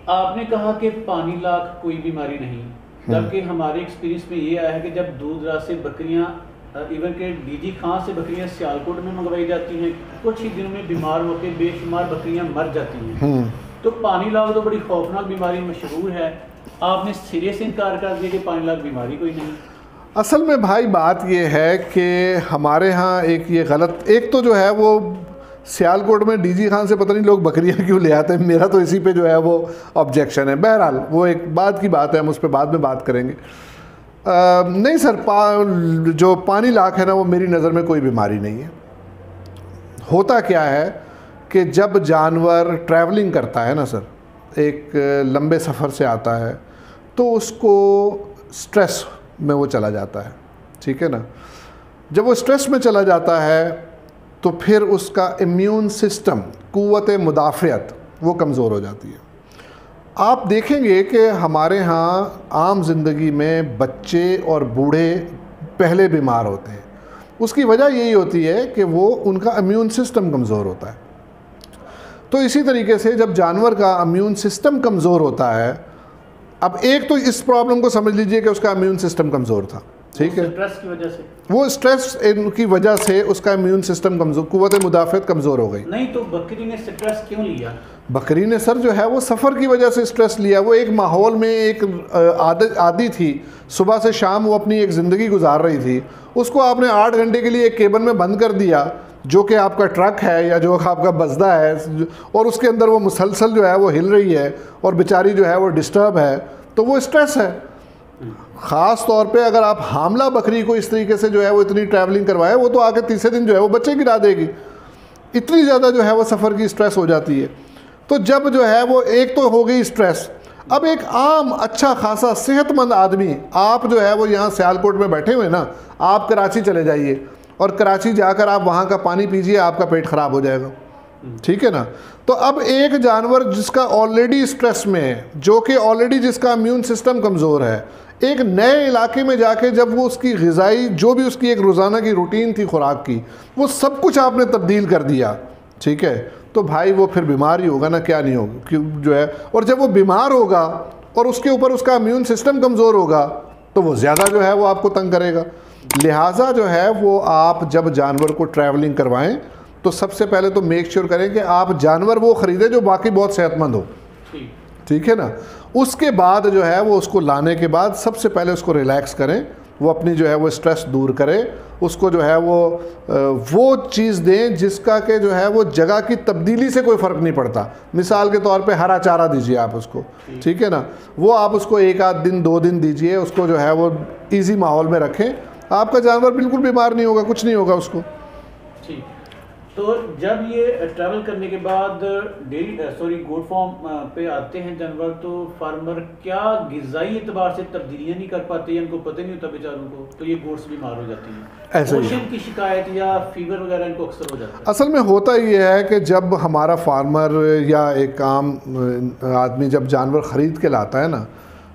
आपने कहा कि पानी लाख कोई बीमारी नहीं, जबकि हमारे एक्सपीरियंस में ये आया है कि जब दूर दराज से बकरियां, इवन के डीजी खां से बकरियां सियालकोट में मंगवाई जाती हैं, कुछ ही दिनों में बीमार होकर बेशुमार बकरियां मर जाती हैं। तो पानी लाख तो बड़ी खौफनाक बीमारी मशहूर है, आपने सिरे से इनकार कर दिया कि पानी लाख बीमारी कोई नहीं। असल में भाई बात ये है कि हमारे यहाँ एक ये गलत, एक तो जो है वो सियालकोट में डीजी खान से पता नहीं लोग बकरियां क्यों ले आते हैं, मेरा तो इसी पे जो है वो ऑब्जेक्शन है। बहरहाल वो एक बाद की बात है, हम उस पर बाद में बात करेंगे। नहीं सर, जो पानी लाख है ना, वो मेरी नज़र में कोई बीमारी नहीं है। होता क्या है कि जब जानवर ट्रैवलिंग करता है ना सर, एक लंबे सफ़र से आता है, तो उसको स्ट्रेस में वो चला जाता है, ठीक है ना। जब वो स्ट्रेस में चला जाता है तो फिर उसका इम्यून सिस्टम, क़ुव्वत मुदाफ़ियत, वो कमज़ोर हो जाती है। आप देखेंगे कि हमारे यहाँ आम ज़िंदगी में बच्चे और बूढ़े पहले बीमार होते हैं। उसकी वजह यही होती है कि वो उनका इम्यून सिस्टम कमज़ोर होता है। तो इसी तरीके से जब जानवर का इम्यून सिस्टम कमज़ोर होता है, अब एक तो इस प्रॉब्लम को समझ लीजिए कि उसका इम्यून सिस्टम कमज़ोर था, ठीक है, स्ट्रेस की वजह से, वो स्ट्रेस की वजह से उसका इम्यून सिस्टम कमज़ोर, क़ुव्वत मुदाफ़ियत कमज़ोर हो गई। नहीं तो बकरी ने स्ट्रेस क्यों लिया? बकरी ने सर जो है वो सफ़र की वजह से स्ट्रेस लिया। वो एक माहौल में एक आदी थी, सुबह से शाम वो अपनी एक ज़िंदगी गुजार रही थी, उसको आपने 8 घंटे के लिए एक केबिन में बंद कर दिया, जो कि आपका ट्रक है या जो आपका बजदा है, और उसके अंदर वो मुसलसल जो है वो हिल रही है और बेचारी जो है वो डिस्टर्ब है, तो वो स्ट्रेस है। ख़ास तौर पे अगर आप हामला बकरी को इस तरीके से जो है वो इतनी ट्रैवलिंग करवाए, वो तो आके तीसरे दिन जो है वो बच्चे गिरा देगी, इतनी ज़्यादा जो है वो सफ़र की स्ट्रेस हो जाती है। तो जब जो है वो एक तो हो गई स्ट्रेस, अब एक आम अच्छा खासा सेहतमंद आदमी, आप जो है वो यहाँ सियालकोट में बैठे हुए ना, आप कराची चले जाइए और कराची जाकर आप वहाँ का पानी पीजिए, आपका पेट ख़राब हो जाएगा, ठीक है ना। तो अब एक जानवर जिसका ऑलरेडी स्ट्रेस में है, जो कि ऑलरेडी जिसका इम्यून सिस्टम कमज़ोर है, एक नए इलाके में जाके जब वो उसकी ग़िज़ाई, जो भी उसकी एक रोज़ाना की रूटीन थी खुराक की, वो सब कुछ आपने तब्दील कर दिया, ठीक है, तो भाई वो फिर बीमार ही होगा ना, क्या नहीं होगा क्यों जो है। और जब वो बीमार होगा और उसके ऊपर उसका इम्यून सिस्टम कमज़ोर होगा, तो वो ज़्यादा जो है वो आपको तंग करेगा। लिहाजा जो है वो आप जब जानवर को ट्रैवलिंग करवाएं तो सबसे पहले तो मेक श्योर करें कि आप जानवर वो ख़रीदें जो बाकी बहुत सेहतमंद हो, ठीक है ना। उसके बाद जो है वो उसको लाने के बाद सबसे पहले उसको रिलैक्स करें, वो अपनी जो है वो स्ट्रेस दूर करें, उसको जो है वो चीज़ दें जिसका कि जो है वो जगह की तब्दीली से कोई फ़र्क नहीं पड़ता। मिसाल के तौर पे हरा चारा दीजिए आप उसको, ठीक है ना, वो आप उसको 1 आध दिन 2 दिन दीजिए, उसको जो है वो ईजी माहौल में रखें, आपका जानवर बिल्कुल बीमार नहीं होगा, कुछ नहीं होगा उसको। ठीक, तो जब ये ट्रैवल करने के बाद गोट फार्म पे आते हैं जानवर, तो फार्मर क्या ग़िज़ाई एतबार से तब्दीलियाँ नहीं कर पाते, इनको पता नहीं होता बेचारों को, तो ये गोट्स बीमार हो जाती हैं। ऐसे ही की शिकायत या फीवर वगैरह इनको अक्सर हो जाता है। असल में होता ये है कि जब हमारा फार्मर या एक आम आदमी जब जानवर ख़रीद के लाता है ना,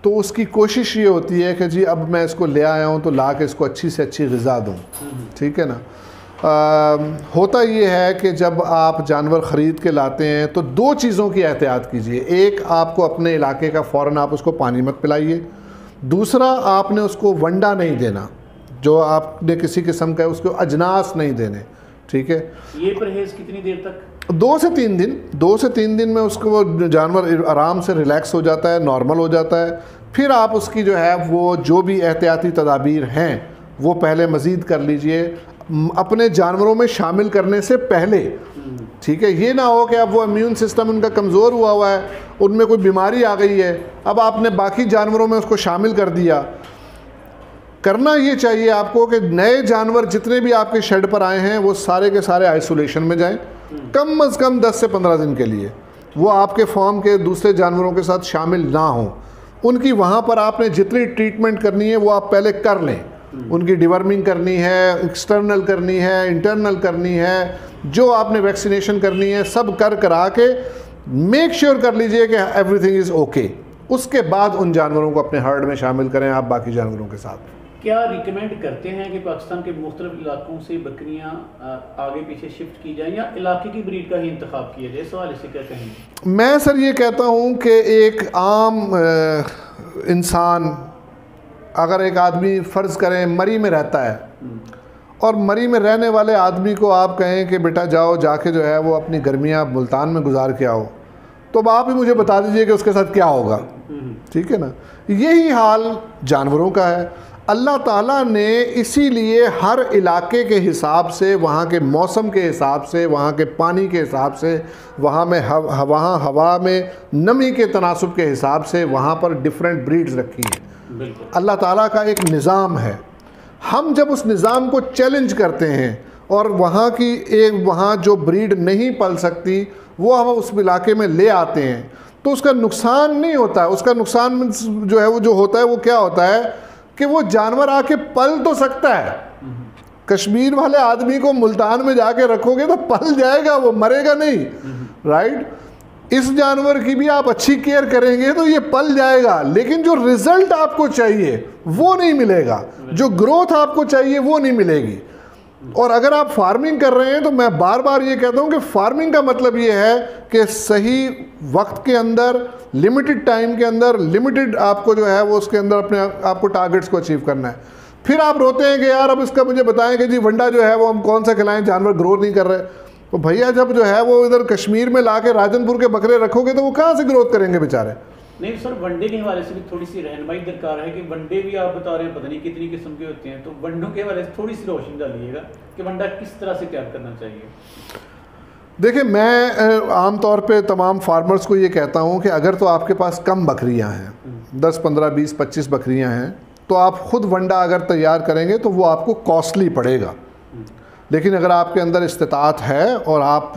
तो उसकी कोशिश ये होती है कि जी अब मैं इसको ले आया हूँ तो ला के इसको अच्छी से अच्छी ग़िज़ा दूँ, ठीक है ना। होता ये है कि जब आप जानवर ख़रीद के लाते हैं तो 2 चीज़ों की एहतियात कीजिए। एक, आपको अपने इलाके का फ़ौरन आप उसको पानी मत पिलाइए। दूसरा, आपने उसको वंडा नहीं देना, जो आपने किसी किस्म का उसको अजनास नहीं देने, ठीक है। ये परहेज़ कितनी देर तक? 2 से 3 दिन। 2 से 3 दिन में उसको वो जानवर आराम से रिलैक्स हो जाता है, नॉर्मल हो जाता है। फिर आप उसकी जो है वो जो भी एहतियाती तदाबीर हैं वो पहले मज़ीद कर लीजिए अपने जानवरों में शामिल करने से पहले, ठीक है। ये ना हो कि अब वो इम्यून सिस्टम उनका कमज़ोर हुआ है, उनमें कोई बीमारी आ गई है, अब आपने बाकी जानवरों में उसको शामिल कर दिया। करना ये चाहिए आपको कि नए जानवर जितने भी आपके शेड पर आए हैं वो सारे के सारे आइसोलेशन में जाएं, कम अज़ कम 10 से 15 दिन के लिए। वो आपके फार्म के दूसरे जानवरों के साथ शामिल ना हों। उनकी वहाँ पर आपने जितनी ट्रीटमेंट करनी है वो आप पहले कर लें। उनकी डिवर्मिंग करनी है, एक्सटर्नल करनी है, इंटरनल करनी है, जो आपने वैक्सीनेशन करनी है, सब करा के मेक श्योर कर लीजिए कि एवरीथिंग इज़ ओके। उसके बाद उन जानवरों को अपने हर्ड में शामिल करें आप बाकी जानवरों के साथ। क्या रिकमेंड करते हैं कि पाकिस्तान के मुख्तलिफ इलाकों से बकरियां आगे पीछे शिफ्ट की जाएं या इलाके की ब्रीड का ही इंतखाब किया जाए? सवाल इसे क्या कहेंगे? मैं सर ये कहता हूँ कि एक आम इंसान, अगर एक आदमी फ़र्ज़ करें मरी में रहता है और मरी में रहने वाले आदमी को आप कहें कि बेटा जाओ जाके जो है वो अपनी गर्मियाँ मुल्तान में गुजार के आओ, तो अब आप ही मुझे बता दीजिए कि उसके साथ क्या होगा। ठीक है ना? यही हाल जानवरों का है। अल्लाह ताला ने इसीलिए हर इलाके के हिसाब से, वहाँ के मौसम के हिसाब से, वहाँ के पानी के हिसाब से, वहाँ में वहाँ हवा में नमी के तनासुब के हिसाब से वहाँ पर डिफरेंट ब्रीड्स रखी हैं। अल्लाह ताला का एक निज़ाम है। हम जब उस निज़ाम को चैलेंज करते हैं और वहाँ जो ब्रीड नहीं पल सकती वो हम उस इलाके में ले आते हैं, तो उसका नुकसान नहीं होता है। उसका नुकसान जो है वो जो होता है वो क्या होता है कि वो जानवर आके पल तो सकता है। कश्मीर वाले आदमी को मुल्तान में जाके रखोगे तो पल जाएगा, वो मरेगा नहीं। राइट? इस जानवर की भी आप अच्छी केयर करेंगे तो ये पल जाएगा, लेकिन जो रिजल्ट आपको चाहिए वो नहीं मिलेगा, जो ग्रोथ आपको चाहिए वो नहीं मिलेगी। और अगर आप फार्मिंग कर रहे हैं तो मैं बार बार ये कहता हूँ कि फार्मिंग का मतलब ये है कि सही वक्त के अंदर, लिमिटेड टाइम के अंदर, लिमिटेड आपको जो है वो उसके अंदर अपने आपको टारगेट्स को अचीव करना है। फिर आप रोते हैं कि यार अब इसका मुझे बताएं कि जी वंडा जो है वो हम कौन सा खिलाएं, जानवर ग्रोथ नहीं कर रहे। तो भैया जब जो है वो इधर कश्मीर में ला के राजनपुर के बकरे रखोगे तो वो कहाँ से ग्रोथ करेंगे बेचारे? नहीं सर, वनडे के हवाले से भी थोड़ी सी रहनुमाई दरकार है कि वनडे भी आप बता रहे हैं पता नहीं कितनी किस्म के होते हैं, तो वनडों के हवाले से थोड़ी सी रोशनी डालिएगा कि वनडा किस तरह से तैयार करना चाहिए। देखिए, मैं आम तौर पे तमाम फार्मर्स को ये कहता हूँ कि अगर तो आपके पास कम बकरियाँ हैं, 10, 15, 20, 25 बकरियाँ हैं, तो आप ख़ुद वंडा अगर तैयार करेंगे तो वो आपको कॉस्टली पड़ेगा। लेकिन अगर आपके अंदर इस्तिताअत है और आप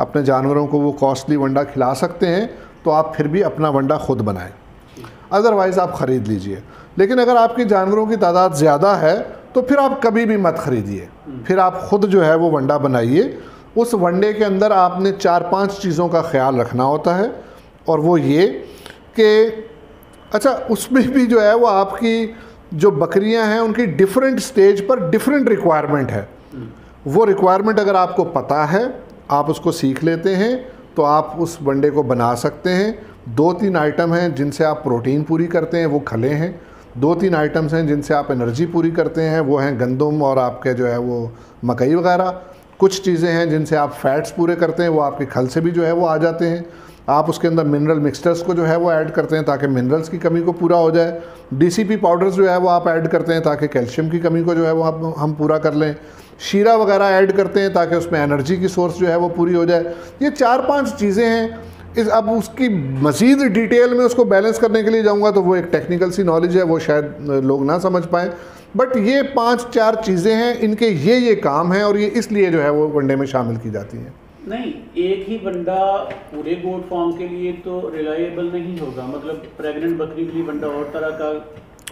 अपने जानवरों को वो कॉस्टली वंडा खिला सकते हैं तो आप फिर भी अपना वंडा ख़ुद बनाएं, अदरवाइज़ आप ख़रीद लीजिए। लेकिन अगर आपके जानवरों की तादाद ज़्यादा है तो फिर आप कभी भी मत ख़रीदिए, फिर आप ख़ुद जो है वो वंडा बनाइए। उस वंडे के अंदर आपने 4-5 चीज़ों का ख्याल रखना होता है, और वो ये कि अच्छा उसमें भी जो है वो आपकी जो बकरियां हैं उनकी डिफरेंट स्टेज पर डिफरेंट रिक्वायरमेंट है। वो रिक्वायरमेंट अगर आपको पता है, आप उसको सीख लेते हैं, तो आप उस वंडे को बना सकते हैं। 2-3 आइटम हैं जिनसे आप प्रोटीन पूरी करते हैं, वो खले हैं। 2-3 आइटम्स हैं जिनसे आप एनर्जी पूरी करते हैं, वो हैं गंदम और आपके जो है वो मकई वगैरह। कुछ चीज़ें हैं जिनसे आप फैट्स पूरे करते हैं, वो आपके खल से भी जो है वो आ जाते हैं। आप उसके अंदर मिनरल मिक्सचर्स को जो है वो ऐड करते हैं ताकि मिनरल्स की कमी को पूरा हो जाए। DCP पाउडर्स जो है वो आप ऐड करते हैं ताकि कैल्शियम की कमी को जो है वो हम पूरा कर लें। शीरा वगैरह ऐड करते हैं ताकि उसमें एनर्जी की सोर्स जो है वो पूरी हो जाए। ये 4-5 चीज़ें हैं। अब उसकी मज़ीद डिटेल में उसको बैलेंस करने के लिए जाऊँगा तो वो एक टेक्निकल सी नॉलेज है, वो शायद लोग ना समझ पाएँ। बट ये 5-4 चीज़ें हैं, इनके ये काम हैं और ये इसलिए जो है वो वनडे में शामिल की जाती हैं। नहीं, एक ही वंडा पूरे गोट फार्म के लिए तो रिलायबल नहीं होगा। मतलब प्रेग्नेंट बकरी के लिए वंडा और तरह का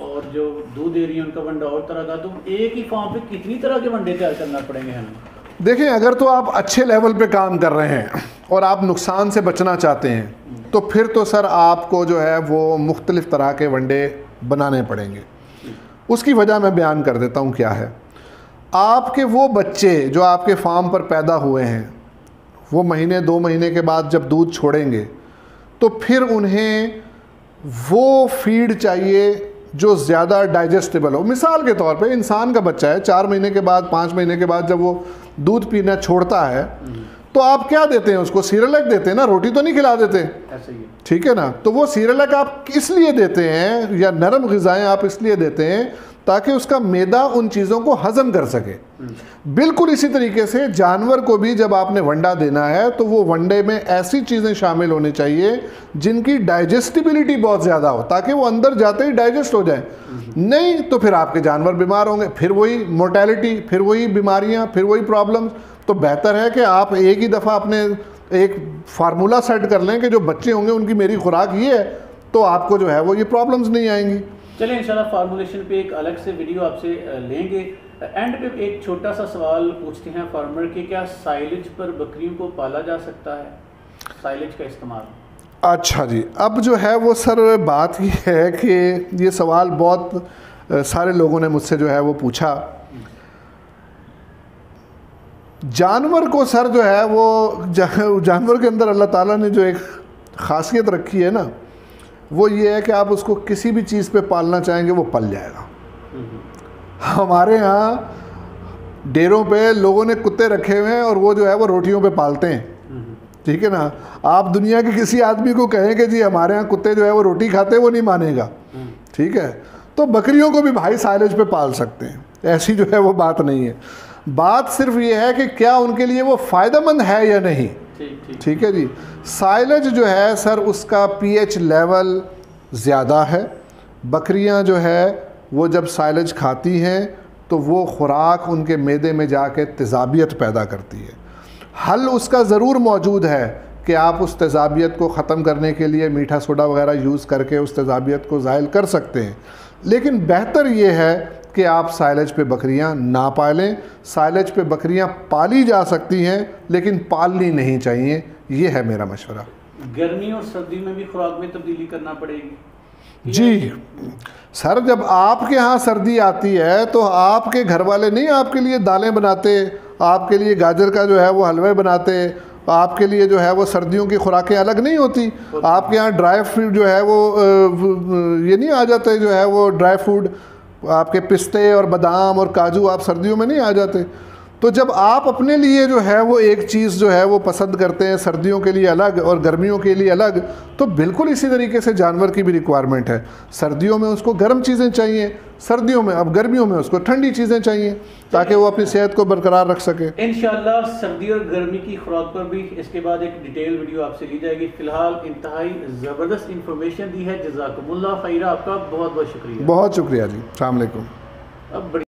और जो दूध दे रही है उनका वंडा और तरह का, तो एक ही फार्म पे कितनी तरह के वंडे तैयार करना पड़ेंगे हमें? देखिए, अगर तो आप अच्छे लेवल पे काम कर रहे हैं और आप नुकसान से बचना चाहते हैं तो फिर तो सर आपको जो है वो मुख्तलिफ तरह के वंडे बनाने पड़ेंगे। उसकी वजह मैं बयान कर देता हूँ क्या है। आपके वो बच्चे जो आपके फार्म पर पैदा हुए हैं, वो महीने 2 महीने के बाद जब दूध छोड़ेंगे तो फिर उन्हें वो फीड चाहिए जो ज़्यादा डाइजेस्टेबल हो। मिसाल के तौर पे इंसान का बच्चा है, 4 महीने के बाद, 5 महीने के बाद जब वो दूध पीना छोड़ता है तो आप क्या देते हैं उसको? सीरियलक देते हैं ना, रोटी तो नहीं खिला देते। ठीक है ना? तो वो सीरियलक आप इसलिए देते हैं या नरम ग़िज़ाएँ आप इसलिए देते हैं ताकि उसका मैदा उन चीज़ों को हज़म कर सके। बिल्कुल इसी तरीके से जानवर को भी जब आपने वंडा देना है तो वो वंडे में ऐसी चीज़ें शामिल होनी चाहिए जिनकी डाइजेस्टिबिलिटी बहुत ज़्यादा हो ताकि वो अंदर जाते ही डाइजेस्ट हो जाए। नहीं तो फिर आपके जानवर बीमार होंगे, फिर वही मोर्टेलिटी, फिर वही बीमारियाँ, फिर वही प्रॉब्लम्स। तो बेहतर है कि आप एक ही दफ़ा अपने एक फार्मूला सेट कर लें कि जो बच्चे होंगे उनकी मेरी खुराक ये है, तो आपको जो है वो ये प्रॉब्लम्स नहीं आएंगी। चलिए इंशाल्लाह फार्मूलेशन पे एक अलग से वीडियो आपसे लेंगे। एंड पे एक छोटा सा सवाल पूछते हैं फार्मर के, क्या साइलेज पर बकरियों को पाला जा सकता है, साइलेज का इस्तेमाल? अच्छा जी, अब जो है वो सर बात ये है कि ये सवाल बहुत सारे लोगों ने मुझसे जो है वो पूछा। जानवर को सर जो है वो जानवर के अंदर अल्लाह ताला ने जो एक ख़ासियत रखी है ना, वो ये है कि आप उसको किसी भी चीज़ पे पालना चाहेंगे वो पल जाएगा। हमारे यहाँ डेरों पे लोगों ने कुत्ते रखे हुए हैं और वो जो है वो रोटियों पे पालते हैं, ठीक है ना। आप दुनिया के किसी आदमी को कहें कि जी हमारे यहाँ कुत्ते जो है वो रोटी खाते हैं, वो नहीं मानेगा, ठीक है। तो बकरियों को भी भाई साइलेज पे पाल सकते हैं, ऐसी जो है वो बात नहीं है। बात सिर्फ ये है कि क्या उनके लिए वो फ़ायदेमंद है या नहीं, ठीक है जी। साइलेज जो है सर उसका पीएच लेवल ज़्यादा है। बकरियां जो है वो जब साइलेज खाती हैं तो वो खुराक उनके मैदे में जाके तेज़ाबियत पैदा करती है। हल उसका ज़रूर मौजूद है कि आप उस तेज़ाबियत को ख़त्म करने के लिए मीठा सोडा वगैरह यूज़ करके उस तेज़ाबियत को ज़ाइल कर सकते हैं, लेकिन बेहतर ये है कि आप साइलेज पे बकरियां ना पालें। साइलेज पे बकरियां पाली जा सकती हैं लेकिन पालनी नहीं चाहिए, ये है मेरा मशवरा। गर्मी और सर्दी में भी खुराक में तब्दीली करना पड़ेगी जी सर। जब आपके यहाँ सर्दी आती है तो आपके घर वाले नहीं आपके लिए दालें बनाते, आपके लिए गाजर का जो है वो हलवे बनाते, आपके लिए जो है वो सर्दियों की खुराकें अलग नहीं होती। आपके यहाँ ड्राई फ्रूट जो है वो ये नहीं आ जाते, जो है वो ड्राई फ्रूट आपके पिस्ते और बादाम और काजू आप सर्दियों में नहीं आ जाते। तो जब आप अपने लिए जो है वो एक चीज़ जो है वो पसंद करते हैं सर्दियों के लिए अलग और गर्मियों के लिए अलग, तो बिल्कुल इसी तरीके से जानवर की भी रिक्वायरमेंट है। सर्दियों में उसको गर्म चीज़ें चाहिए, सर्दियों में अब गर्मियों में उसको ठंडी चीज़ें चाहिए ताकि वो अपनी सेहत को बरकरार रख सके। इंशाल्लाह सर्दी और गर्मी की खुराक पर भी इसके बाद एक डिटेल वीडियो आपसे ली जाएगी। फिलहाल इंतहाई ज़बरदस्त इंफॉर्मेशन दी है, जज़ाकुमुल्लाह खैरा, आपका बहुत बहुत शुक्रिया। बहुत शुक्रिया जी, अस्सलाम वालेकुम। अब